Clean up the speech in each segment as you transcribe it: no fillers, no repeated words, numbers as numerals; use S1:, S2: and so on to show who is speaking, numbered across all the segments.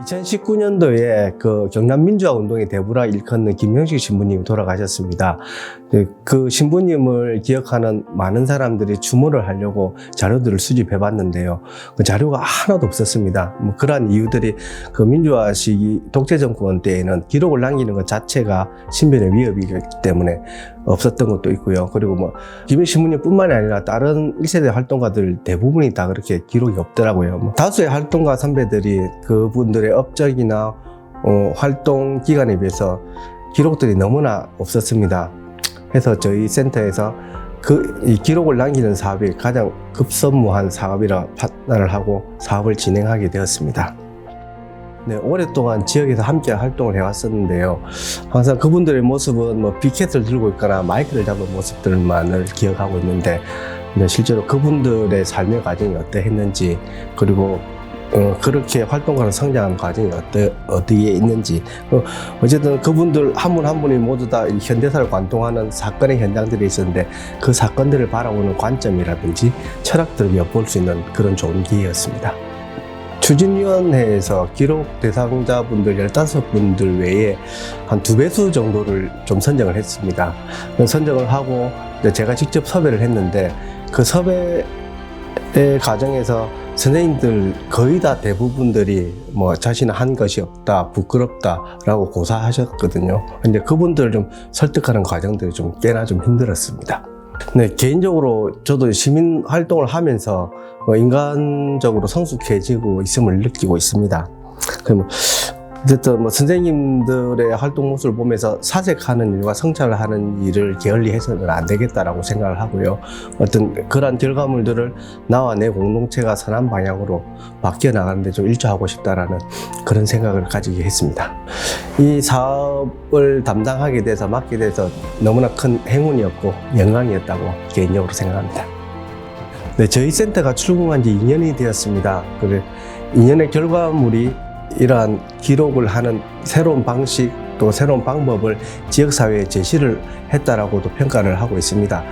S1: 2019년도에 그 경남 민주화 운동의 대부라 일컫는 김형식 신부님이 돌아가셨습니다. 그 신부님을 기억하는 많은 사람들이 추모를 하려고 자료들을 수집해 봤는데요. 그 자료가 하나도 없었습니다. 뭐 그러한 이유들이 그 민주화 시기 독재 정권 때에는 기록을 남기는 것 자체가 신변의 위협이기 때문에 없었던 것도 있고요. 그리고 뭐 김 신부님뿐만이 아니라 다른 1세대 활동가들 대부분이 다 그렇게 기록이 없더라고요. 뭐 다수의 활동가 선배들이 그분들의 업적이나 활동 기간에 비해서 기록들이 너무나 없었습니다. 그래서 저희 센터에서 이 기록을 남기는 사업이 가장 급선무한 사업이라 판단을 하고 사업을 진행하게 되었습니다. 네, 오랫동안 지역에서 함께 활동을 해왔었는데요. 항상 그분들의 모습은 뭐 비켓을 들고 있거나 마이크를 잡은 모습들만을 기억하고 있는데, 실제로 그분들의 삶의 과정이 어떠했는지, 그리고 그렇게 활동가로 성장한 과정이 어디에 있는지, 어쨌든 그분들 한 분 한 분이 모두 다 현대사를 관통하는 사건의 현장들이 있었는데 그 사건들을 바라보는 관점이라든지 철학들을 엿볼 수 있는 그런 좋은 기회였습니다. 추진위원회에서 기록 대상자분들 15분들 외에 한 2배수 정도를 좀 선정을 했습니다. 선정을 하고 제가 직접 섭외를 했는데 그 섭외의 과정에서 선생님들 거의 다 대부분들이 뭐 자신은 한 것이 없다, 부끄럽다라고 고사하셨거든요. 근데 그분들을 좀 설득하는 과정들이 좀 꽤나 좀 힘들었습니다. 네, 개인적으로 저도 시민 활동을 하면서 인간적으로 성숙해지고 있음을 느끼고 있습니다. 어쨌든 뭐 선생님들의 활동 모습을 보면서 사색하는 일과 성찰을 하는 일을 게을리해서는 안 되겠다라고 생각을 하고요. 어떤 그러한 결과물들을 나와 내 공동체가 선한 방향으로 바뀌어 나가는데 좀 일조하고 싶다라는 그런 생각을 가지게 했습니다. 이 사업을 담당하게 돼서 맡게 돼서 너무나 큰 행운이었고 영광이었다고 개인적으로 생각합니다. 네, 저희 센터가 출범한 지 2년이 되었습니다. 2년의 결과물이 이러한 기록을 하는 새로운 방식 또 새로운 방법을 지역사회에 제시를 했다라고도 평가를 하고 있습니다.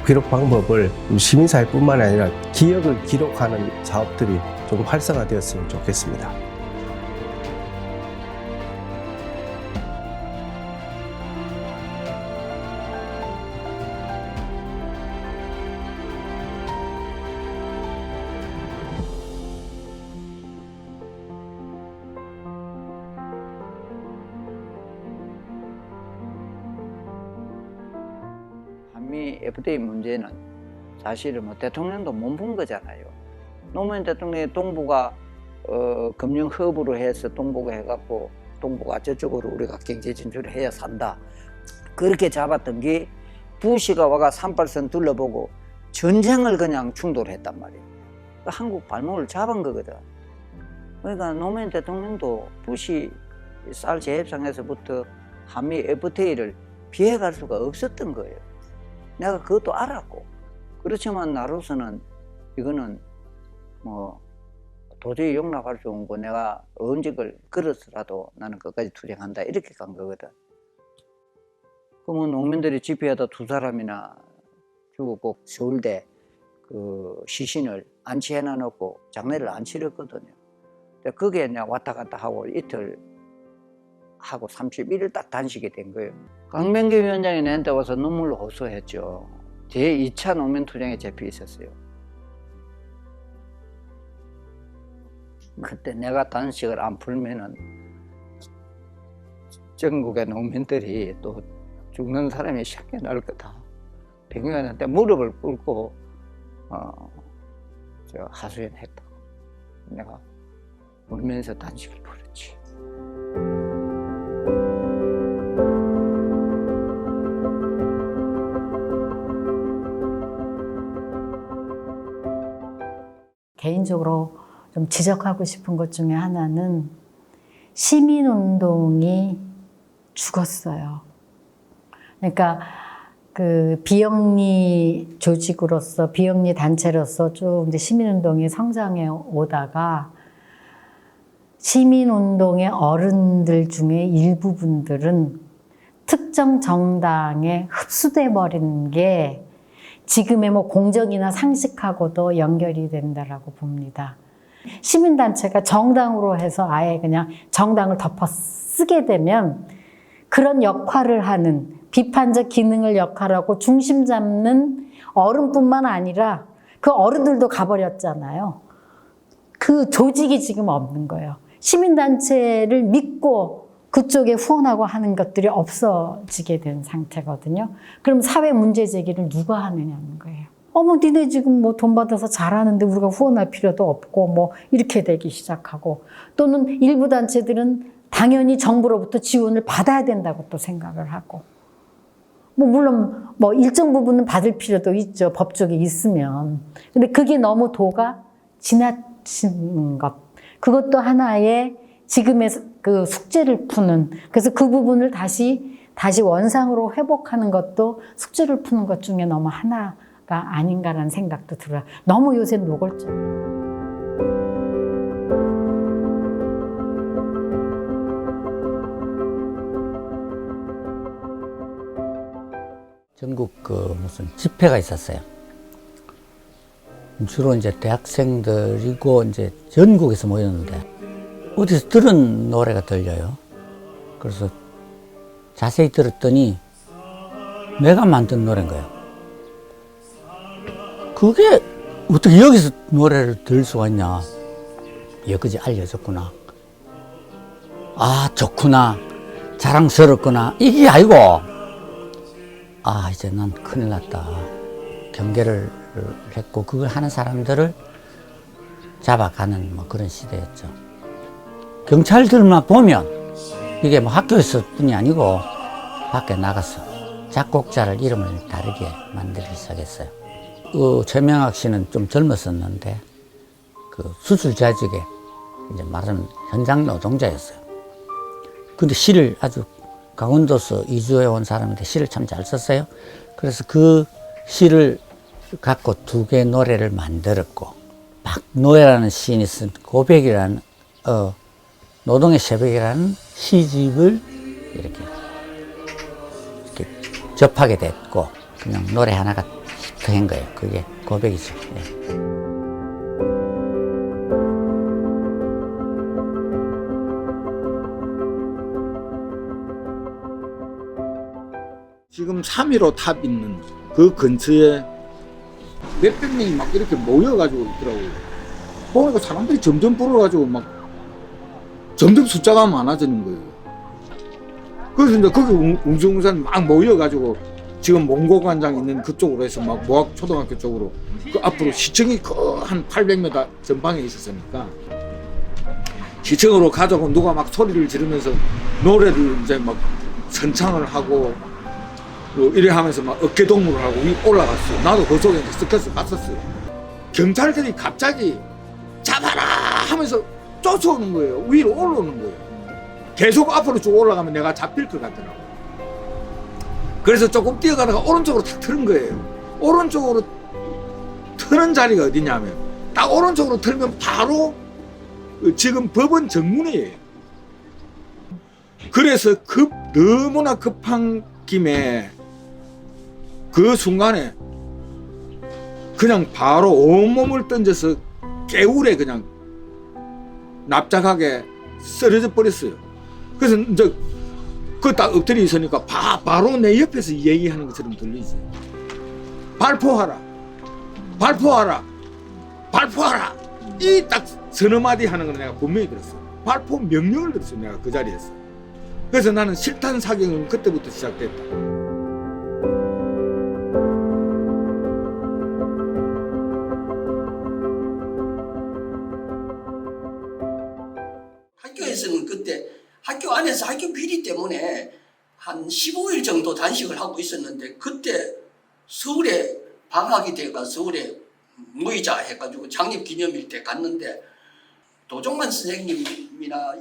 S1: 기록 방법을 시민사회뿐만 아니라 기억을 기록하는 사업들이 좀 활성화되었으면 좋겠습니다.
S2: 한미 FTA 문제는 사실은 뭐 대통령도 못 본 거잖아요. 노무현 대통령의 동북아 금융 허브로 해서 동북아 해갖고 동북아 저쪽으로 우리가 경제 진출을 해야 산다. 그렇게 잡았던 게 부시가 와가 38선 둘러보고 전쟁을 그냥 충돌했단 말이에요. 한국 발목을 잡은 거거든. 그러니까 노무현 대통령도 부시 쌀 재협상에서부터 한미 FTA를 피해갈 수가 없었던 거예요. 내가 그것도 알았고, 그렇지만 나로서는 이거는 뭐 도저히 용납할 수 없고 내가 언직을 걸어서라도 나는 끝까지 투쟁한다 이렇게 간 거거든. 그러면 농민들이 집회하다 2사람이나 죽었고 서울대 그 시신을 안치해놔 놓고 장례를 안 치렀거든요. 그게 그냥 왔다 갔다 하고 이틀 하고 31일 딱 단식이 된 거예요. 강명기 위원장이 내한테 와서 눈물로 호소했죠. 제2차 농민투쟁에 잡혀 있었어요. 그때 내가 단식을 안 풀면은 전국의 농민들이 또 죽는 사람이 생겨날 거다. 백의원한테 무릎을 꿇고 하소연했다고. 내가 울면서 단식을 풀었지.
S3: 개인적으로 좀 지적하고 싶은 것 중에 하나는 시민운동이 죽었어요. 그러니까 그 비영리 조직으로서 비영리 단체로서 쭉 이제 시민운동이 성장해 오다가 시민운동의 어른들 중에 일부분들은 특정 정당에 흡수돼 버린 게 지금의 뭐 공정이나 상식하고도 연결이 된다라고 봅니다. 시민단체가 정당으로 해서 아예 그냥 정당을 덮어 쓰게 되면 그런 역할을 하는 비판적 기능을 역할하고 중심 잡는 어른뿐만 아니라 그 어른들도 가버렸잖아요. 그 조직이 지금 없는 거예요. 시민단체를 믿고 그쪽에 후원하고 하는 것들이 없어지게 된 상태거든요. 그럼 사회 문제 제기를 누가 하느냐는 거예요. 어머, 니네 지금 뭐 돈 받아서 잘하는데 우리가 후원할 필요도 없고 뭐 이렇게 되기 시작하고, 또는 일부 단체들은 당연히 정부로부터 지원을 받아야 된다고 또 생각을 하고, 뭐 물론 뭐 일정 부분은 받을 필요도 있죠. 법적이 있으면. 근데 그게 너무 도가 지나치는 것. 그것도 하나의 지금의 그 숙제를 푸는, 그래서 그 부분을 다시 원상으로 회복하는 것도 숙제를 푸는 것 중에 너무 하나가 아닌가라는 생각도 들어요. 너무 요새 노골적.
S4: 전국 그 무슨 집회가 있었어요. 주로 이제 대학생들이고 이제 전국에서 모였는데 어디서 들은 노래가 들려요. 그래서 자세히 들었더니 내가 만든 노래인 거예요. 그게 어떻게 여기서 노래를 들을 수가 있냐. 여기까지 알려졌구나. 아, 좋구나. 자랑스럽구나. 이게 아니고, 아, 이제 난 큰일 났다. 경계를 했고, 그걸 하는 사람들을 잡아가는 뭐 그런 시대였죠. 경찰들만 보면, 이게 뭐 학교에서 뿐이 아니고, 밖에 나가서 작곡자를 이름을 다르게 만들기 시작했어요. 최명학 씨는 좀 젊었었는데, 그 수술자직에 이제 말하면 현장 노동자였어요. 근데 시를 아주 강원도서 이주해 온 사람인데 시를 참 잘 썼어요. 그래서 그 시를 갖고 두 개의 노래를 만들었고, 박노해라는 시인이 쓴 고백이라는, 노동의 새벽이라는 시집을 이렇게 접하게 됐고, 그냥 노래 하나가 히트한 거예요. 그게 고백이죠. 예.
S5: 지금 3.15 탑 있는 그 근처에 몇백 명이 막 이렇게 모여가지고 있더라고요. 보니까 사람들이 점점 불어가지고 막 점점 숫자가 많아지는 거예요. 그래서 이제 거기 웅성웅성 막 모여가지고 지금 몽고관장 있는 그쪽으로 해서 막 모학초등학교 쪽으로 그 앞으로 시청이 한 800m 전방에 있었으니까 시청으로 가자고 누가 막 소리를 지르면서 노래를 이제 막 선창을 하고 이래 하면서 막 어깨동무를 하고 위 올라갔어요. 나도 그 속에 스커스 갔었어요. 경찰들이 갑자기 잡아라 하면서 쫓아오는 거예요. 위로 올라오는 거예요. 계속 앞으로 쭉 올라가면 내가 잡힐 것 같더라고. 그래서 조금 뛰어가다가 오른쪽으로 탁 트는 거예요. 오른쪽으로 트는 자리가 어디냐면 딱 오른쪽으로 틀면 바로 지금 법원 정문이에요. 그래서 너무나 급한 김에 그 순간에 그냥 바로 온몸을 던져서 개울에 그냥 납작하게 쓰러져 버렸어요. 그래서 이제 그 딱 엎드려 있으니까 바로 내 옆에서 얘기하는 것처럼 들리지. 발포하라, 발포하라, 발포하라. 이 딱 서너 마디 하는 걸 내가 분명히 들었어. 발포 명령을 들었어, 내가 그 자리에서. 그래서 나는 실탄 사격은 그때부터 시작됐다.
S6: 학교에서는 그때 학교 안에서 학교 비리 때문에 한 15일 정도 단식을 하고 있었는데, 그때 서울에 방학이 돼가 서울에 모이자 해가지고 창립 기념일 때 갔는데, 도종만 선생님이나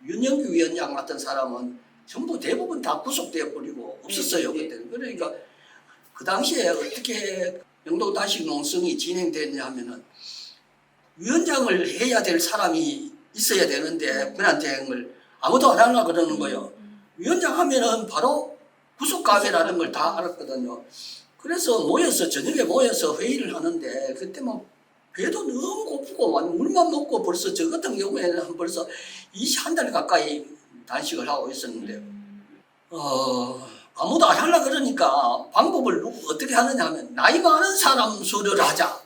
S6: 윤영규 위원장 같은 사람은 전부 대부분 다 구속되어 버리고 없었어요. 그때는. 그러니까 그 당시에 어떻게 영도 단식 농성이 진행됐냐 하면은, 위원장을 해야 될 사람이 있어야 되는데 권한대행을 아무도 안 하려고 그러는 거예요. 위원장 하면은 바로 구속감이라는 걸 다 알았거든요. 그래서 저녁에 모여서 회의를 하는데, 그때 뭐 배도 너무 고프고 물만 먹고 벌써 저 같은 경우에는 벌써 한 달 가까이 단식을 하고 있었는데 아무도 안 하려고 그러니까 방법을 어떻게 하느냐 하면 나이 많은 사람 수료를 하자.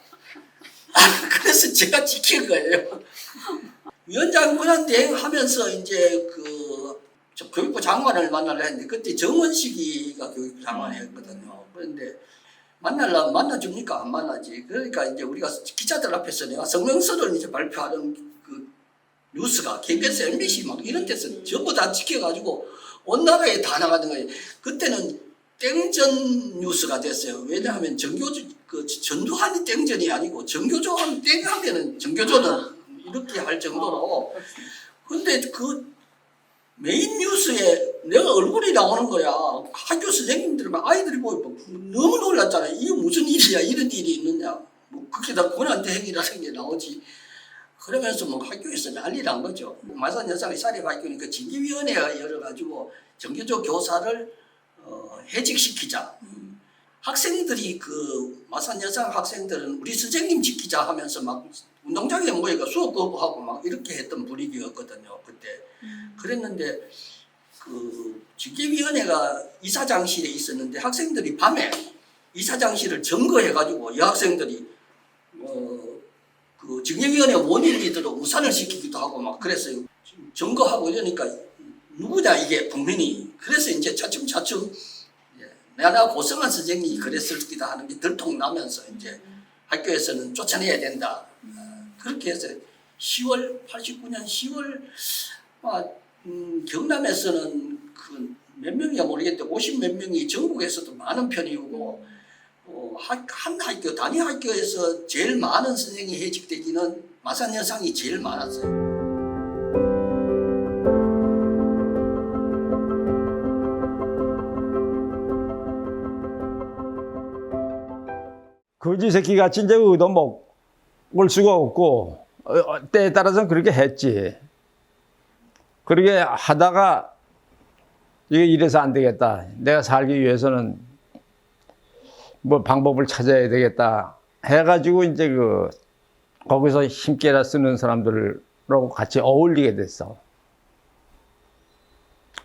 S6: 그래서 제가 지킨 거예요. 위원장 권한 대행하면서 이제 저 교육부 장관을 만나려 했는데 그때 정원식이가 교육부 장관이었거든요. 그런데 만나줍니까? 안 만나지. 그러니까 이제 우리가 기자들 앞에서 내가 성명서를 이제 발표하는 그 뉴스가 KBS, MBC 막 이런 데서 전부 다 지켜가지고 온 나라에 다 나가는 거예요. 그때는 땡전 뉴스가 됐어요. 왜냐하면 전두환이 땡전이 아니고 정교조하면 땡하면은 정교조는 이렇게 할 정도로. 근데 그 메인 뉴스에 내가 얼굴이 나오는 거야. 학교 선생님들 막 아이들이 보고 너무 놀랐잖아요. 이게 무슨 일이야? 이런 일이 있느냐? 뭐 그게 다 권한대행이라는 게 나오지. 그러면서 뭐 학교에서 난리 난 거죠. 마산 여상의 사립학교니까 징계위원회가 열어가지고 정교조 교사를 해직시키자. 학생들이 마산 여상 학생들은 우리 선생님 지키자 하면서 막 운동장에 모여가 수업 거부하고 막 이렇게 했던 분위기였거든요. 그때. 그랬는데 징계위원회가 이사장실에 있었는데 학생들이 밤에 이사장실을 점거해가지고 여학생들이 징계위원회 원인리더로 우산을 시키기도 하고 막 그랬어요. 점거하고 이러니까 누구냐 이게 국민이. 그래서 이제 차츰차츰 내가 고성한 선생님이 그랬을기도 하는 게 들통나면서 이제 학교에서는 쫓아내야 된다. 그렇게 해서 89년 10월 경남에서는 몇 명이야 모르겠는데 50 몇 명이 전국에서도 많은 편이고 한 학교 단위 학교에서 제일 많은 선생이 해직되기는 마산 여상이 제일 많았어요.
S7: 거지 새끼 같이 이제 얻어먹을 수가 없고 때에 따라서는 그렇게 했지. 그렇게 하다가 이게 이래서 안 되겠다. 내가 살기 위해서는 뭐 방법을 찾아야 되겠다 해가지고 이제 거기서 힘께라 쓰는 사람들하고 같이 어울리게 됐어.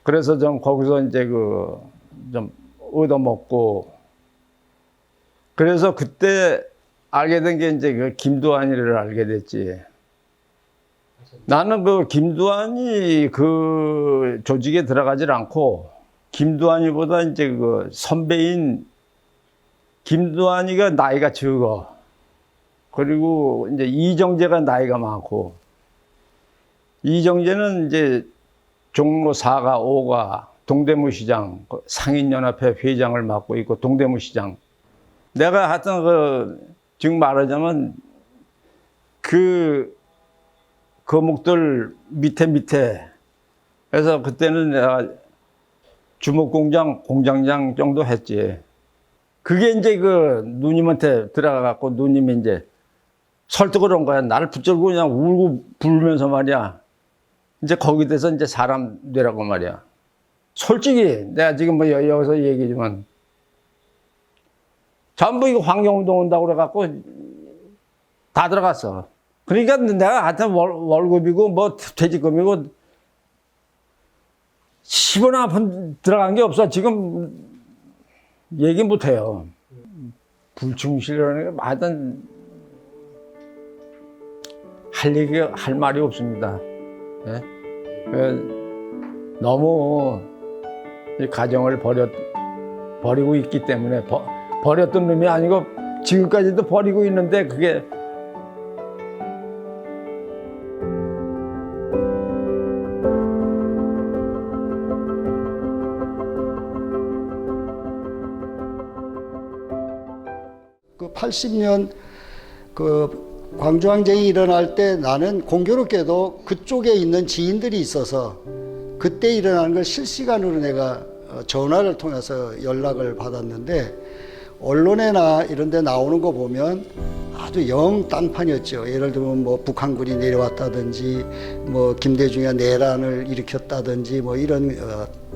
S7: 그래서 좀 거기서 이제 좀 얻어먹고. 그래서 그때 알게 된 게 이제 김두한이를 알게 됐지. 나는 김두한이 조직에 들어가질 않고 김두한이보다 이제 선배인 김두한이가 나이가 적어. 그리고 이제 이정재가 나이가 많고 이정재는 이제 종로 4가 5가 동대문시장 상인연합회 회장을 맡고 있고 동대문시장. 내가 하여튼 지금 말하자면 거목들 밑에 그래서 그때는 내가 주목공장 공장장 정도 했지. 그게 이제 누님한테 들어가갖고 누님이 이제 설득을 한 거야. 나를 붙들고 그냥 울고 불면서 말이야. 이제 거기 돼서 이제 사람 되라고 말이야. 솔직히 내가 지금 뭐 여기서 얘기지만 전부 이거 환경운동 온다고 그래갖고 다 들어갔어. 그러니까 내가 하여튼 월급이고 뭐 퇴직금이고 10원 한 푼 들어간 게 없어. 지금 얘기 못 해요. 불충실이라는 게 하여튼 할 말이 없습니다. 예? 너무 이 가정을 버리고 있기 때문에 버렸던 놈이 아니고 지금까지도 버리고 있는데 그게
S8: 그 80년 광주항쟁이 일어날 때 나는 공교롭게도 그쪽에 있는 지인들이 있어서 그때 일어나는 걸 실시간으로 내가 전화를 통해서 연락을 받았는데 언론에나 이런 데 나오는 거 보면 아주 영 딴판이었죠. 예를 들면 뭐 북한군이 내려왔다든지 뭐 김대중이 내란을 일으켰다든지 뭐 이런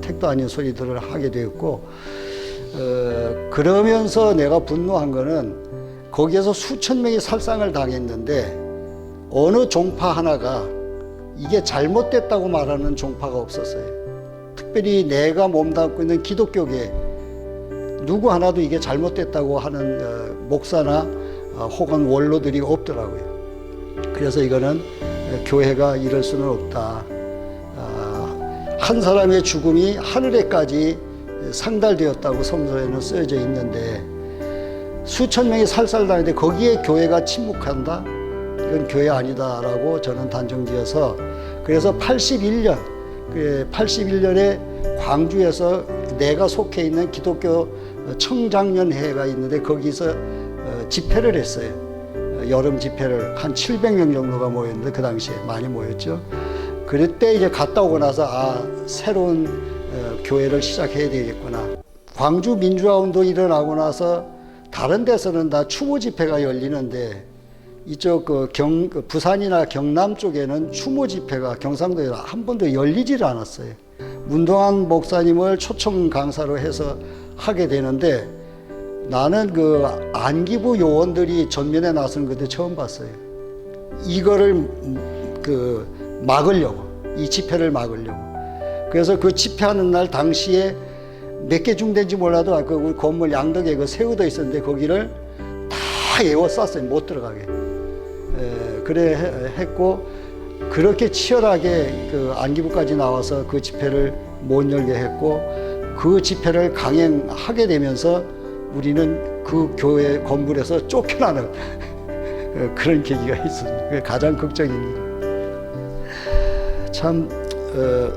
S8: 택도 아닌 소리들을 하게 되었고 그러면서 내가 분노한 거는 거기에서 수천 명이 살상을 당했는데 어느 종파 하나가 이게 잘못됐다고 말하는 종파가 없었어요. 특별히 내가 몸담고 있는 기독교계 누구 하나도 이게 잘못됐다고 하는 목사나 혹은 원로들이 없더라고요. 그래서 이거는 교회가 이럴 수는 없다. 한 사람의 죽음이 하늘에까지 상달되었다고 성서에는 쓰여져 있는데 수천 명이 살살당했는데 거기에 교회가 침묵한다? 이건 교회 아니다라고 저는 단정지어서 그래서 81년에 광주에서 내가 속해 있는 기독교 청장년회가 있는데 거기서 집회를 했어요. 여름 집회를 한 700명 정도가 모였는데 그 당시에 많이 모였죠. 그때 이제 갔다 오고 나서 새로운 교회를 시작해야 되겠구나. 광주 민주화 운동이 일어나고 나서 다른 데서는 다 추모 집회가 열리는데 이쪽 부산이나 경남 쪽에는 추모 집회가 경상도에 한 번도 열리질 않았어요. 문동환 목사님을 초청 강사로 해서 하게 되는데 나는 그 안기부 요원들이 전면에 나서는 그때 처음 봤어요. 이거를 막으려고, 이 집회를 막으려고. 그래서 그 집회하는 날 당시에 몇 개 중대인지 몰라도 우리 건물 양덕에 그 세워져 있었는데 거기를 다 에워쌌어요. 못 들어가게. 그래 했고 그렇게 치열하게 그 안기부까지 나와서 그 집회를 못 열게 했고 그 집회를 강행하게 되면서 우리는 그 교회 건물에서 쫓겨나는 그런 계기가 있습니다. 그게 가장 걱정입니다. 참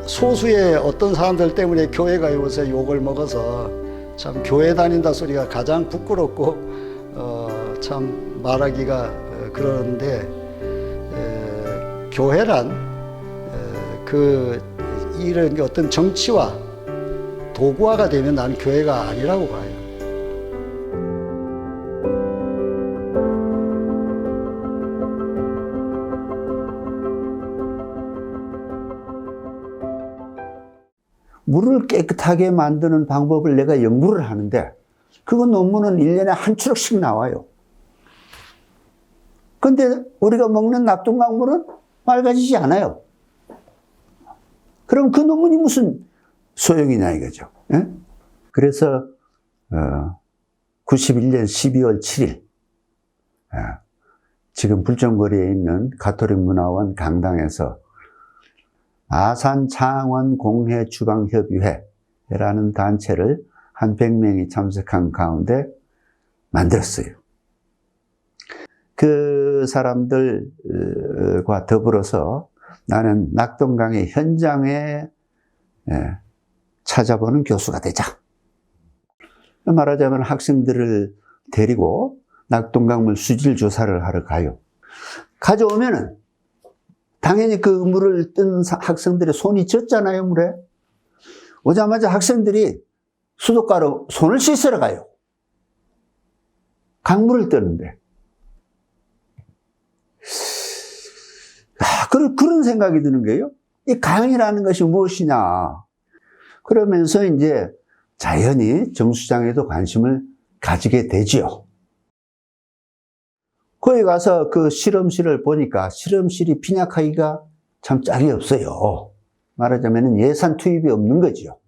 S8: 소수의 어떤 사람들 때문에 교회가 요새 욕을 먹어서 참 교회 다닌다 소리가 가장 부끄럽고 참 말하기가 그러는데 교회란 이런 어떤 정치와 도구화가 되면 난 교회가 아니라고 봐요.
S9: 물을 깨끗하게 만드는 방법을 내가 연구를 하는데 그 논문은 1년에 한 추록씩 나와요. 근데 우리가 먹는 납동강물은 맑아지지 않아요. 그럼 그 논문이 무슨 소용이냐 이거죠. 예? 그래서 91년 12월 7일 지금 불정거리에 있는 가톨릭 문화원 강당에서 아산 창원 공회 주방협의회라는 단체를 한 100명이 참석한 가운데 만들었어요. 그 사람들과 더불어서 나는 낙동강의 현장에 찾아보는 교수가 되자. 말하자면 학생들을 데리고 낙동강물 수질 조사를 하러 가요. 가져오면은 당연히 그 물을 뜬 학생들의 손이 젖잖아요, 물에. 오자마자 학생들이 수도가로 손을 씻으러 가요. 강물을 뜨는데. 그런 생각이 드는 거예요. 이 강이라는 것이 무엇이냐. 그러면서 이제 자연히 정수장에도 관심을 가지게 되지요. 거기 가서 그 실험실을 보니까 실험실이 빈약하기가 참 짝이 없어요. 말하자면 예산 투입이 없는 거죠.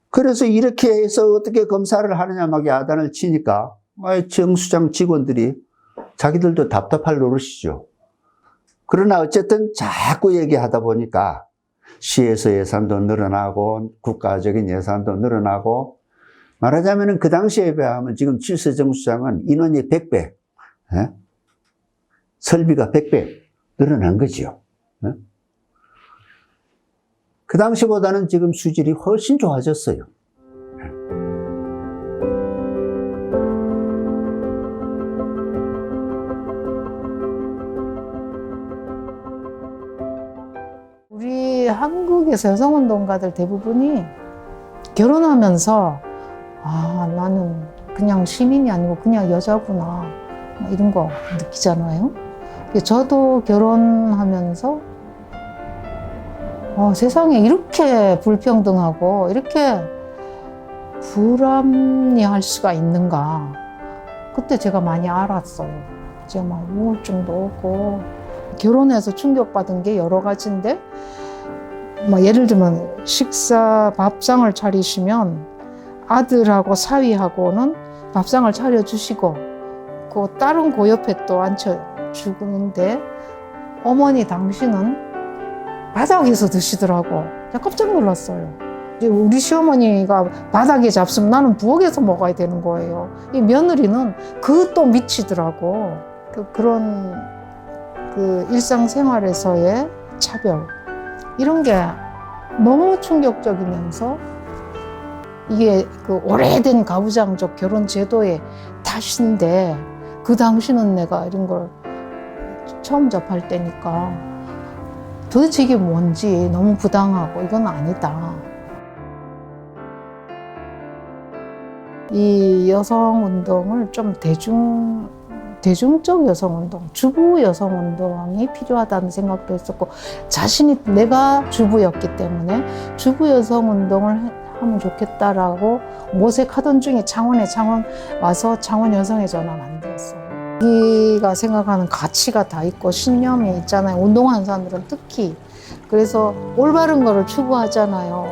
S9: 그래서 이렇게 해서 어떻게 검사를 하느냐 막 야단을 치니까 정수장 직원들이 자기들도 답답할 노릇이죠. 그러나 어쨌든 자꾸 얘기하다 보니까 시에서 예산도 늘어나고 국가적인 예산도 늘어나고 말하자면 그 당시에 비하면 지금 칠세 정수장은 인원이 100배, 설비가 100배 늘어난 거죠. 그 당시보다는 지금 수질이 훨씬 좋아졌어요.
S3: 우리 한국에서 여성운동가들 대부분이 결혼하면서 나는 그냥 시민이 아니고 그냥 여자구나 이런 거 느끼잖아요. 저도 결혼하면서 세상에 이렇게 불평등하고 이렇게 불합리할 수가 있는가. 그때 제가 많이 알았어요. 제가 막 우울증도 오고 결혼해서 충격받은 게 여러 가지인데 막 예를 들면 식사 밥상을 차리시면 아들하고 사위하고는 밥상을 차려주시고 그 다른 그 옆에 또 앉혀주는데 어머니 당신은 바닥에서 드시더라고. 제가 깜짝 놀랐어요. 우리 시어머니가 바닥에 잡수면 나는 부엌에서 먹어야 되는 거예요. 이 며느리는 그 또 미치더라고. 그런 그 일상생활에서의 차별 이런 게 너무 충격적이면서 이게 그 오래된 가부장적 결혼 제도의 탓인데 그 당시는 내가 이런 걸 처음 접할 때니까 도대체 이게 뭔지 너무 부당하고 이건 아니다. 이 여성운동을 좀 대중적 여성운동, 주부 여성운동이 필요하다는 생각도 했었고 자신이 내가 주부였기 때문에 주부 여성운동을 하면 좋겠다라고 모색하던 중에 창원 와서 창원 여성의 전화 만들었어요. 자기가 생각하는 가치가 다 있고 신념이 있잖아요. 운동하는 사람들은 특히. 그래서 올바른 거를 추구하잖아요.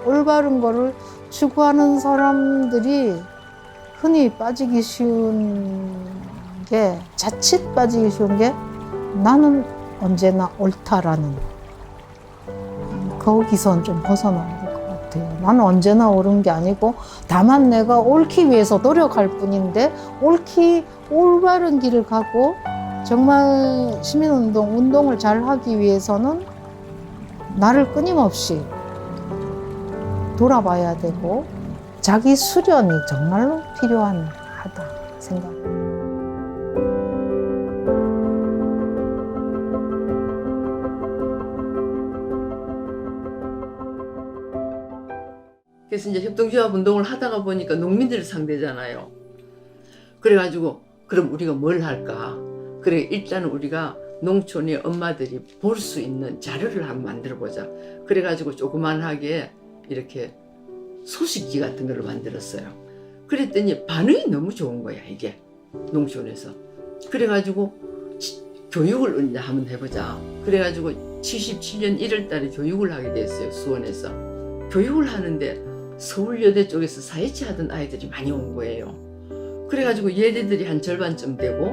S3: 올바른 거를 추구하는 사람들이 흔히 빠지기 쉬운 게, 자칫 빠지기 쉬운 게 나는 언제나 옳다라는 거기선 좀 벗어나야 될 것 같아요. 나는 언제나 옳은 게 아니고 다만 내가 옳기 위해서 노력할 뿐인데 올바른 길을 가고 정말 운동을 잘 하기 위해서는 나를 끊임없이 돌아봐야 되고 자기 수련이 정말로 필요하다 생각합니다.
S10: 그래서 이제 협동조합 운동을 하다가 보니까 농민들 상대잖아요. 그래가지고 그럼 우리가 뭘 할까? 그래 일단은 우리가 농촌의 엄마들이 볼 수 있는 자료를 한번 만들어보자. 그래가지고 조그만하게 이렇게 소식지 같은 걸 만들었어요. 그랬더니 반응이 너무 좋은 거야 이게 농촌에서. 그래가지고 교육을 이제 한번 해보자. 그래가지고 77년 1월 달에 교육을 하게 됐어요. 수원에서. 교육을 하는데 서울여대 쪽에서 사회치 하던 아이들이 많이 온 거예요. 그래가지고 얘네들이 한 절반쯤 되고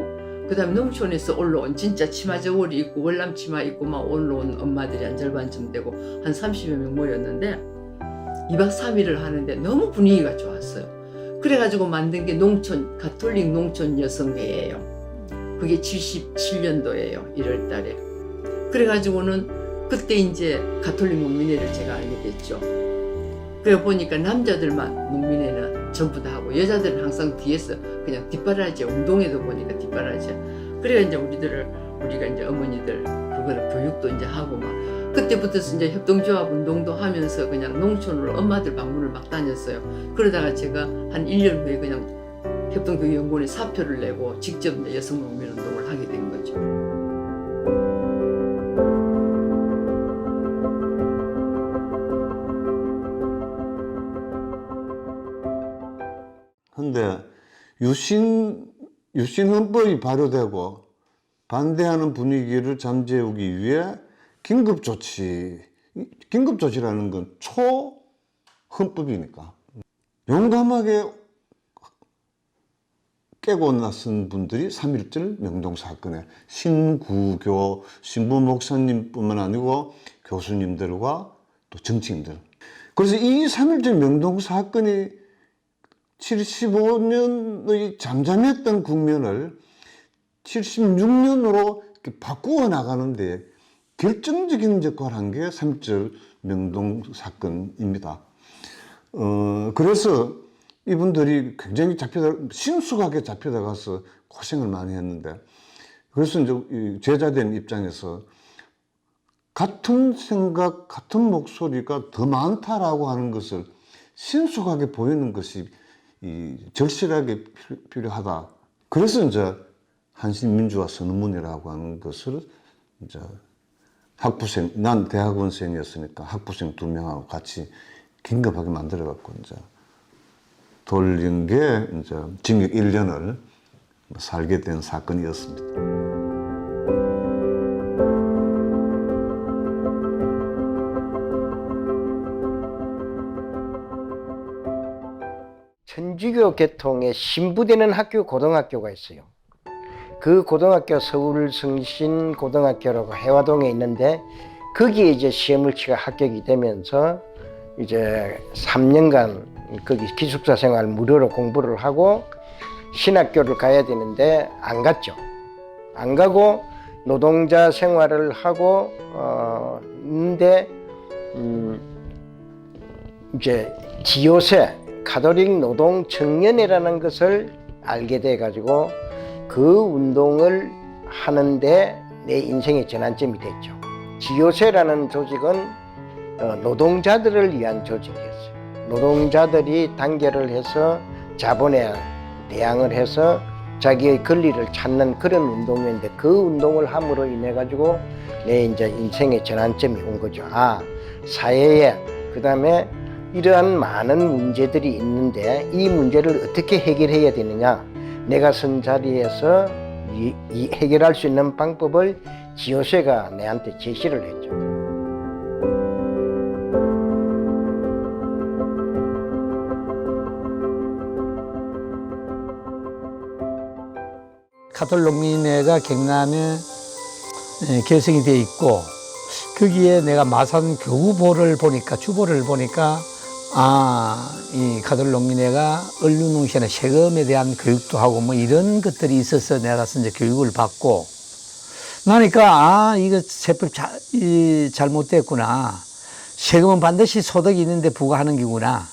S10: 그 다음에 농촌에서 올라온 진짜 치마 저고리 입고 월남 치마 입고 막 올라온 엄마들이 한 절반쯤 되고 한 30여 명 모였는데 2박 3일을 하는데 너무 분위기가 좋았어요. 그래가지고 만든 게 가톨릭 농촌 여성회예요. 그게 77년도예요. 1월 달에. 그래가지고는 그때 이제 가톨릭 농민회를 제가 알게 됐죠. 그래 보니까 남자들만 농민회는 전부 다 하고 여자들은 항상 뒤에서 그냥 뒷바라지야. 운동회도 보니까 뒷바라지야. 그래 이제 우리가 이제 어머니들 그거를 교육도 이제 하고 막 그때부터 이제 협동조합 운동도 하면서 그냥 농촌으로 엄마들 방문을 막 다녔어요. 그러다가 제가 한 1년 후에 그냥 협동교육연구원에 사표를 내고 직접 이제 여성 농민 운동을 하게 된 거죠.
S9: 근데 유신헌법이 발효되고 반대하는 분위기를 잠재우기 위해 긴급조치라는 건 초헌법이니까 용감하게 깨고 나선 분들이 3.1절 명동사건에 신구교 신부 목사님뿐만 아니고 교수님들과 또 정치인들. 그래서 이 3.1절 명동사건이 75년의 잠잠했던 국면을 76년으로 바꾸어 나가는데 결정적인 역할을 한 게 3.1절 명동 사건입니다. 그래서 이분들이 굉장히 신속하게 잡혀다가서 고생을 많이 했는데, 그래서 이제 제자된 입장에서 같은 생각, 같은 목소리가 더 많다라고 하는 것을 신속하게 보이는 것이 절실하게 필요하다. 그래서 이제 한신민주화 선언문이라고 하는 것을 이제 난 대학원생이었으니까 학부생 2명하고 같이 긴급하게 만들어갖고 이제 돌린 게 이제 징역 1년을
S11: 살게 된 사건이었습니다.
S12: 천주교 계통의 신부되는 학교 고등학교가 있어요. 그 고등학교 서울성신고등학교라고 해화동에 있는데 거기에 이제 시험을 치가 합격이 되면서 이제 3년간 거기 기숙사 생활 무료로 공부를 하고 신학교를 가야 되는데 안 갔죠. 안 가고 노동자 생활을 하고 있는데 이제 지요새 가톨릭 노동 청년회라는 것을 알게 돼 가지고 그 운동을 하는데 내 인생의 전환점이 됐죠. 지요새라는 조직은 노동자들을 위한 조직이었어요. 노동자들이 단결을 해서 자본에 대항을 해서 자기의 권리를 찾는 그런 운동이었는데 그 운동을 함으로 인해 가지고 내 이제 인생의 전환점이 온 거죠. 아, 사회에 그다음에 이러한 많은 문제들이 있는데 이 문제를 어떻게 해결해야 되느냐, 내가 선 자리에서 이 해결할 수 있는 방법을 지요새가 내한테 제시를 했죠.
S13: 가톨농민회가 경남에 결성이 되어 있고 거기에 내가 마산 교구보를 보니까 주보를 보니까 이 가톨농민회가 언론농시나 세금에 대한 교육도 하고 뭐 이런 것들이 있어서 내가 가서 이제 교육을 받고 나니까 이거 세법 잘못됐구나. 세금은 반드시 소득이 있는데 부과하는 거구나.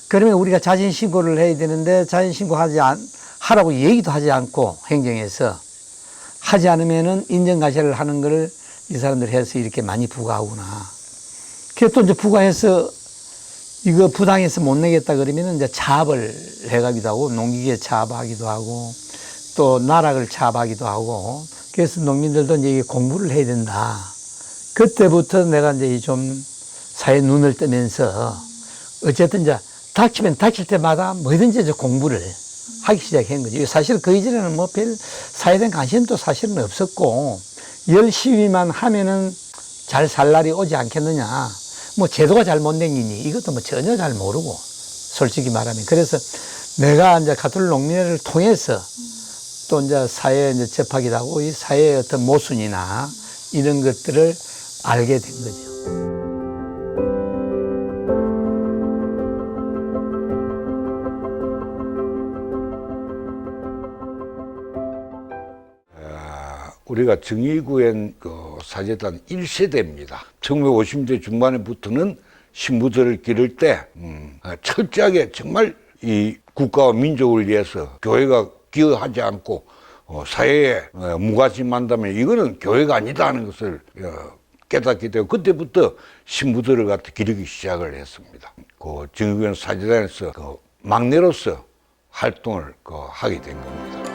S13: 그러면 우리가 자진 신고를 해야 되는데 자진 신고하지 하라고 얘기도 하지 않고 행정에서 하지 않으면은 인정가세를 하는 거를 이 사람들 해서 이렇게 많이 부과하구나. 그래서 또 이제 부과해서 이거 부당해서 못 내겠다 그러면은 이제 차압을 해가기도 하고 농기계 차압하기도 하고 또 나락을 차압하기도 하고 그래서 농민들도 이제 공부를 해야 된다. 그때부터 내가 이제 좀 사회 눈을 뜨면서 어쨌든 이제 닥치면 닥칠 때마다 뭐든지 이제 공부를 하기 시작한 거죠. 사실 그 이전에는 뭐 별 사회에 대한 관심도 사실은 없었고 열심히만 하면은 잘 살 날이 오지 않겠느냐. 뭐 제도가 잘못 생기니 이것도 뭐 전혀 잘 모르고 솔직히 말하면. 그래서 내가 이제 가톨릭 농민회를 통해서 또 이제 사회에 이제 접하기도 하고 이 사회의 어떤 모순이나 이런 것들을 알게 된 거죠.
S11: 우리가 정의구현 사제단 1세대입니다. 1950년대 중반에부터는 신부들을 기를 때 철저하게 정말 이 국가와 민족을 위해서 교회가 기여하지 않고 사회에 무관심한다면 이거는 교회가 아니다 하는 것을 깨닫게 되고 그때부터 신부들을 갖다 기르기 시작을 했습니다. 그 정의구현 사제단에서 막내로서 활동을 하게 된 겁니다.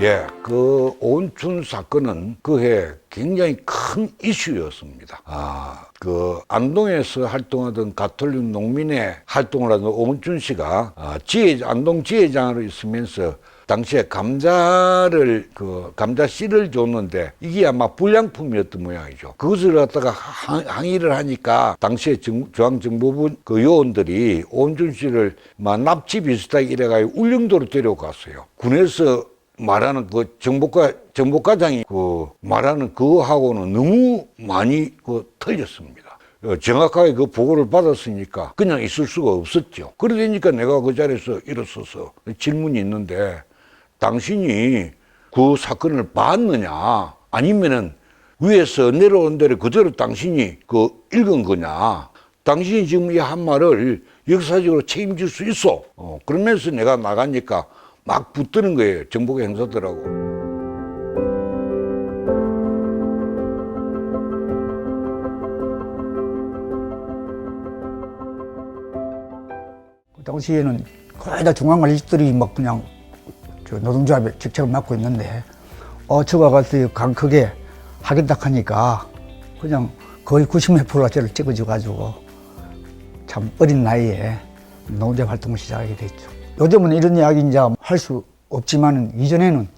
S11: 예, 그 오은춘 사건은 그해 굉장히 큰 이슈였습니다. 그 안동에서 활동하던 가톨릭 농민회 활동을 하던 오은춘 씨가 안동 지회장으로 있으면서 당시에 감자 씨를 줬는데 이게 아마 불량품이었던 모양이죠. 그것을 갖다가 항의를 하니까 당시에 중앙정보부 그 요원들이 오은춘 씨를 막 납치 비슷하게 이래가지고 울릉도로 데려갔어요. 군에서 말하는 그 정보과장이 말하는 그거하고는 너무 많이 틀렸습니다. 정확하게 그 보고를 받았으니까 그냥 있을 수가 없었죠. 그러니까 내가 그 자리에서 일어서서 질문이 있는데 당신이 그 사건을 봤느냐 아니면은 위에서 내려온 대로 그대로 당신이 읽은 거냐. 당신이 지금 이 한 말을 역사적으로 책임질 수 있어. 그러면서 내가 나가니까 막 붙드는 거예요. 정보계 행사들하고.
S13: 그 당시에는 거의 다 중앙관리직들이 막 그냥 노동조합의 직책을 맡고 있는데 저가 가서 강 크게 하겠다 하니까 그냥 거의 90몇%가 저를 찍어줘가지고 참 어린 나이에 노동자 활동을 시작하게 됐죠. 요즘은 이런 이야기 이제 할 수 없지만 이전에는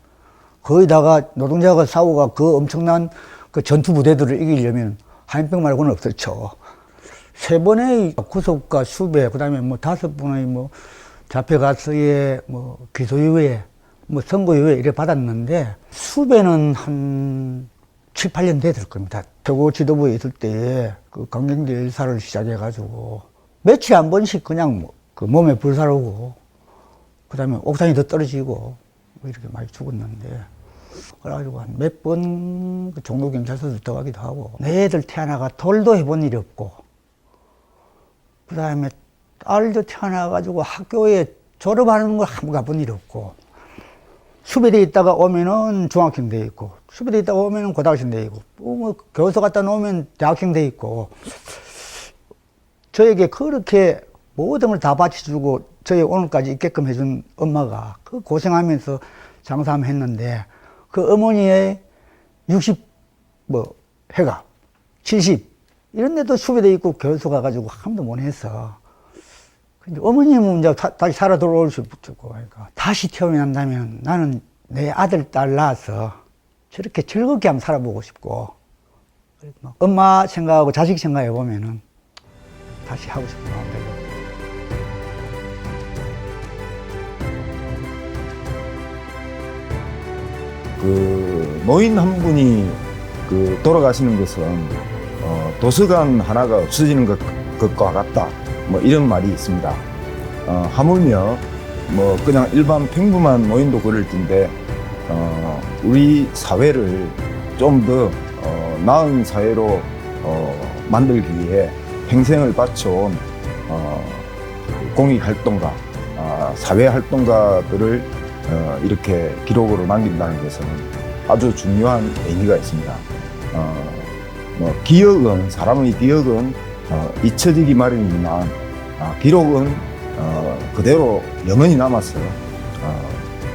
S13: 거의 다가 노동자가 싸우고 그 엄청난 그 전투 부대들을 이기려면 하인병 말고는 없었죠. 3번의 구속과 수배, 그다음에 뭐 5번의 뭐 잡혀가서의 뭐 기소유예, 뭐 선고유예 이래 받았는데 수배는 한 7, 8년 됐을 겁니다. 최고 지도부에 있을 때에 그 강경대 일사를 시작해가지고 며칠 한 번씩 그냥 그 몸에 불살 오고 그다음에 옥상이 더 떨어지고 뭐 이렇게 많이 죽었는데 그래가지고 한 몇 번 그 종로경찰서도 들어가기도 하고 내 애들 태어나가 돌도 해본 일이 없고 그다음에 딸도 태어나가지고 학교에 졸업하는 걸 한 번 가본 일이 없고 수배대 있다가 오면은 중학생 돼 있고 수배대 있다가 오면은 고등학생 돼 있고 뭐 교수 갔다 놓으면 대학생 돼 있고 저에게 그렇게 모든 걸 다 바쳐주고 저희 오늘까지 있게끔 해준 엄마가 그 고생하면서 장사하면 했는데 그 어머니의 60 뭐 해가 70 이런 데도 수배돼 있고 교수 가가지고 한 번도 못 했어. 근데 어머님은 이제 다시 살아 돌아올 수 있고 그러니까 다시 태어난다면 나는 내 아들 딸 낳아서 저렇게 즐겁게 한번 살아보고 싶고 엄마 생각하고 자식 생각해 보면은 다시 하고 싶은 마음이 들고.
S14: 그 노인 한 분이 그 돌아가시는 것은 도서관 하나가 없어지는 것과 같다. 뭐 이런 말이 있습니다. 하물며 뭐 그냥 일반 평범한 노인도 그럴 텐데 우리 사회를 좀 더 나은 사회로 만들기 위해 평생을 바쳐온 공익활동가, 사회활동가들을 이렇게 기록으로 남긴다는 것은 아주 중요한 의미가 있습니다. 뭐 기억은, 사람의 기억은 잊혀지기 마련이지만 기록은 그대로 영원히 남아서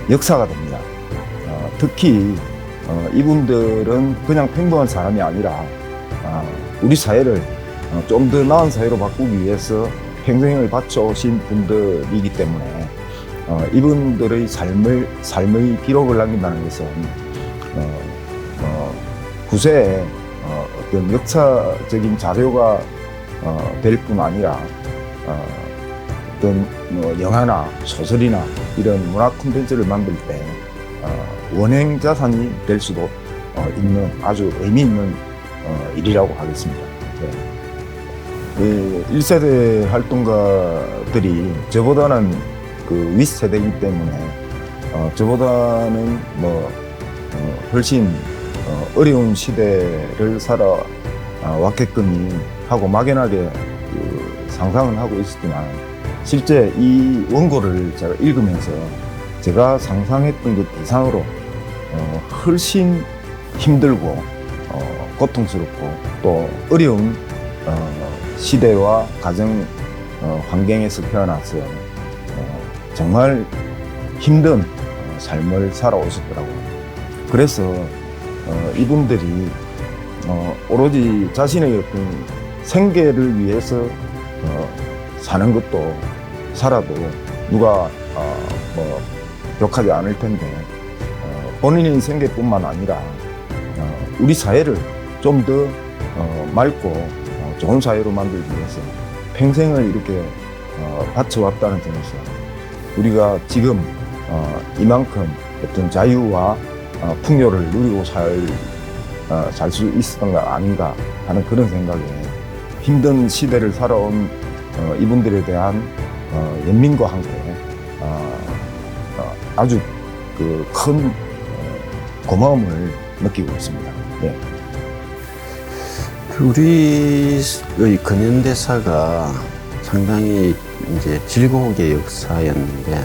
S14: 역사가 됩니다. 특히 이분들은 그냥 평범한 사람이 아니라 우리 사회를 좀 더 나은 사회로 바꾸기 위해서 평생을 바쳐오신 분들이기 때문에 이분들의 삶의 기록을 남긴다는 것은 후세에 어떤 역사적인 자료가 될 뿐 아니라 어떤 뭐 영화나 소설이나 이런 문화 콘텐츠를 만들 때 원행 자산이 될 수도 있는 아주 의미 있는 일이라고 하겠습니다. 네. 1세대 활동가들이 저보다는 그 윗세대이기 때문에 저보다는 뭐 훨씬 어려운 시대를 살아왔겠거니 하고 막연하게 그 상상은 하고 있었지만 실제 이 원고를 제가 읽으면서 제가 상상했던 것 이상으로 훨씬 힘들고 고통스럽고 또 어려운 시대와 가정 환경에서 태어나서 정말 힘든 삶을 살아오셨더라고요. 그래서 이분들이 오로지 자신의 어떤 생계를 위해서 사는 것도 살아도 누가 뭐 욕하지 않을 텐데 본인의 생계뿐만 아니라 우리 사회를 좀 더 맑고 좋은 사회로 만들기 위해서 평생을 이렇게 바쳐왔다는 점에서 우리가 지금 이만큼 어떤 자유와 풍요를 누리고 살 수 있었던 거 아닌가 하는 그런 생각에 힘든 시대를 살아온 이분들에 대한 연민과 함께 아주 그 큰 고마움을 느끼고 있습니다. 네.
S15: 우리의 근현대사가 상당히 이제 질곡의 역사였는데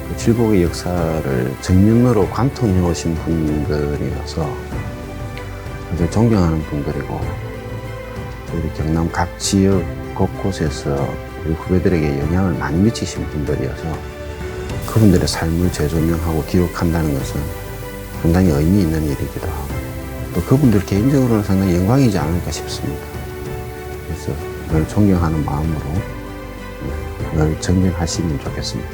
S15: 그 질곡의 역사를 정면으로 관통해 오신 분들이어서 아주 존경하는 분들이고 우리 경남 각 지역 곳곳에서 우리 후배들에게 영향을 많이 미치신 분들이어서 그분들의 삶을 재조명하고 기록한다는 것은 상당히 의미 있는 일이기도 하고 또 그분들 개인적으로는 상당히 영광이지 않을까 싶습니다. 그래서 늘 존경하는 마음으로 정진하시면 좋겠습니다.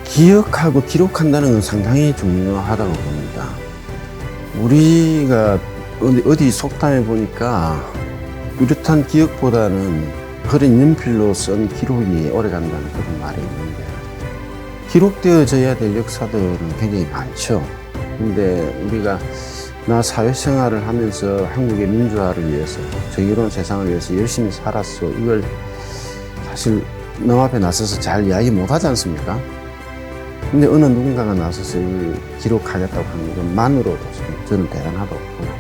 S15: 기억하고 기록한다는 건 상당히 중요하다고 봅니다. 우리가 어디 속담에 보니까 뚜렷한 기억보다는 흐린 연필로 쓴 기록이 오래간다는 그런 말이 있는데, 기록되어져야 될 역사들은 굉장히 많죠. 근데 우리가 나 사회생활을 하면서 한국의 민주화를 위해서, 정의로운 세상을 위해서 열심히 살았어, 이걸 사실 너 앞에 나서서 잘 이야기 못 하지 않습니까? 근데 어느 누군가가 나서서 이걸 기록하겠다고 하는 것만으로도 저는 대단하다고 보고,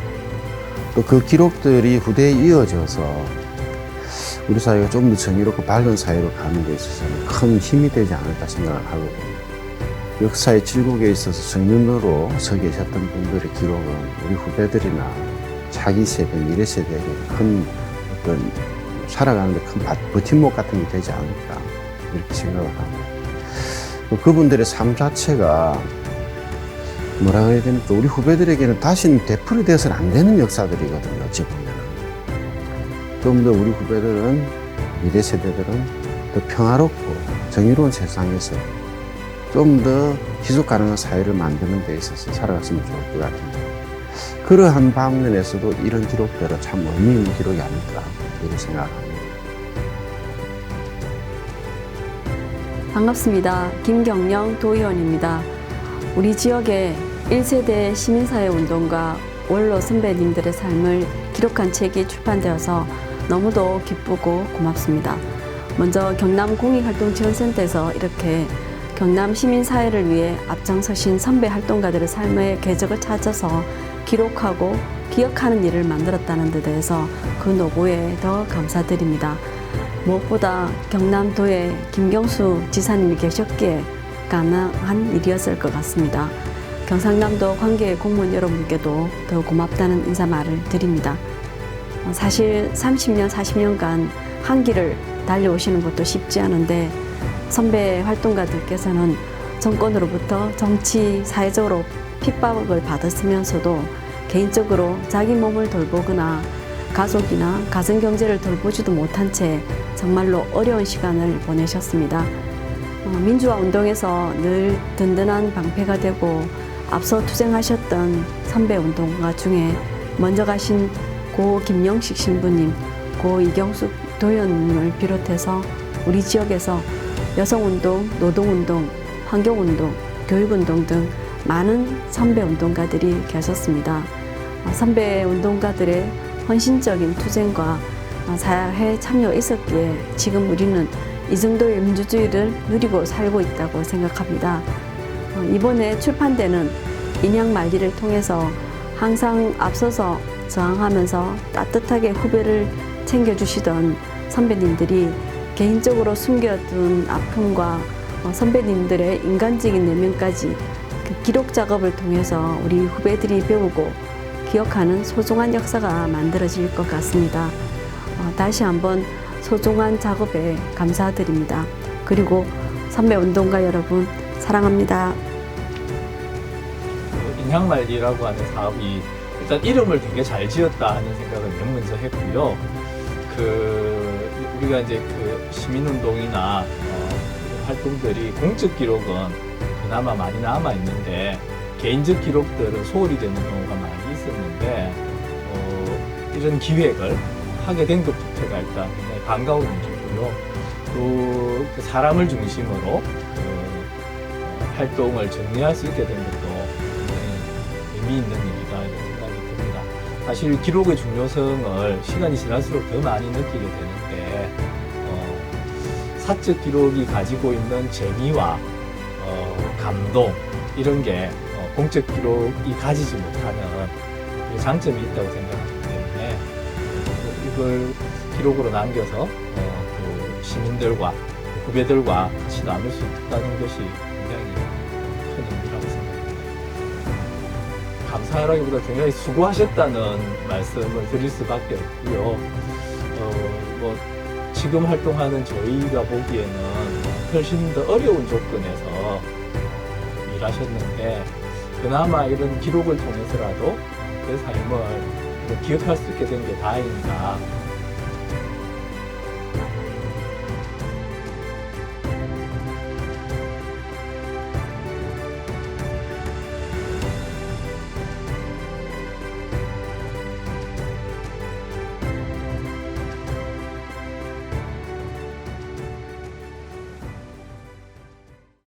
S15: 또 그 기록들이 후대에 이어져서 우리 사회가 좀 더 정의롭고 밝은 사회로 가는 데 있어서는 큰 힘이 되지 않을까 생각을 하거든요. 역사의 질곡에 있어서 정면으로 서 계셨던 분들의 기록은 우리 후배들이나 자기 세대, 미래 세대에게 큰 어떤 살아가는데 큰 버팀목 같은 게 되지 않을까 이렇게 생각을 하고, 그분들의 삶 자체가 뭐라 그래야 됩니까? 우리 후배들에게는 다시는 되풀이되어서는 안 되는 역사들이거든요. 어찌 보면은. 좀 더 우리 후배들은, 미래 세대들은 더 평화롭고 정의로운 세상에서 좀 더 지속 가능한 사회를 만드는 데 있어서 살아갔으면 좋을 것 같은데, 그러한 방면에서도 이런 기록들은 참 의미 있는 기록이 아닐까 이렇게 생각합니다.
S16: 반갑습니다. 김경영 도의원입니다. 우리 지역의 1세대 시민사회 운동가 원로 선배님들의 삶을 기록한 책이 출판되어서 너무도 기쁘고 고맙습니다. 먼저 경남 공익활동지원센터에서 이렇게 경남 시민사회를 위해 앞장서신 선배 활동가들의 삶의 궤적을 찾아서 기록하고 기억하는 일을 만들었다는 데 대해서 그 노고에 더 감사드립니다. 무엇보다 경남도에 김경수 지사님이 계셨기에 가능한 일이었을 것 같습니다. 경상남도 관계 공무원 여러분께도 더 고맙다는 인사말을 드립니다. 사실 30년, 40년간 한 길을 달려오시는 것도 쉽지 않은데, 선배 활동가들께서는 정권으로부터 정치, 사회적으로 핍박을 받았으면서도 개인적으로 자기 몸을 돌보거나 가족이나 가정경제를 돌보지도 못한 채 정말로 어려운 시간을 보내셨습니다. 민주화 운동에서 늘 든든한 방패가 되고 앞서 투쟁하셨던 선배 운동가 중에 먼저 가신 고 김영식 신부님, 고 이경숙 도의원님을 비롯해서 우리 지역에서 여성운동, 노동운동, 환경운동, 교육운동 등 많은 선배 운동가들이 계셨습니다. 선배 운동가들의 헌신적인 투쟁과 사회 참여가 있었기에 지금 우리는 이 정도의 민주주의를 누리고 살고 있다고 생각합니다. 이번에 출판되는 인양말리를 통해서 항상 앞서서 저항하면서 따뜻하게 후배를 챙겨주시던 선배님들이 개인적으로 숨겨둔 아픔과 선배님들의 인간적인 내면까지 그 기록 작업을 통해서 우리 후배들이 배우고 기억하는 소중한 역사가 만들어질 것 같습니다. 다시 한번 소중한 작업에 감사드립니다. 그리고 선배 운동가 여러분 사랑합니다.
S17: 인양말리라고 하는 사업이 일단 이름을 되게 잘 지었다 하는 생각을 맨 먼저 했고요. 우리가 이제 시민운동이나 활동들이 공적 기록은 그나마 많이 남아 있는데 개인적 기록들은 소홀히 되는 경우가 많이 있었는데 이런 기획을 하게 된 것부터가 일단 굉장히 반가운 일이고요. 또 사람을 중심으로 활동을 정리할 수 있게 된 것도 굉장히 의미 있는 일이다 이런 생각이 듭니다. 사실 기록의 중요성을 시간이 지날수록 더 많이 느끼게 되는데 사적 기록이 가지고 있는 재미와 감동 이런 게 공적 기록이 가지지 못하는 장점이 있다고 생각하기 때문에 이걸 기록으로 남겨서 또 시민들과 후배들과 같이 나눌 수 있다는 것이 굉장히 큰 의미라고 생각합니다. 감사하기보다 굉장히 수고하셨다는 말씀을 드릴 수밖에 없고요. 지금 활동하는 저희가 보기에는 훨씬 더 어려운 조건에서 일하셨는데 그나마 이런 기록을 통해서라도 그 삶을 기억할 수 있게 된 게 다행이다.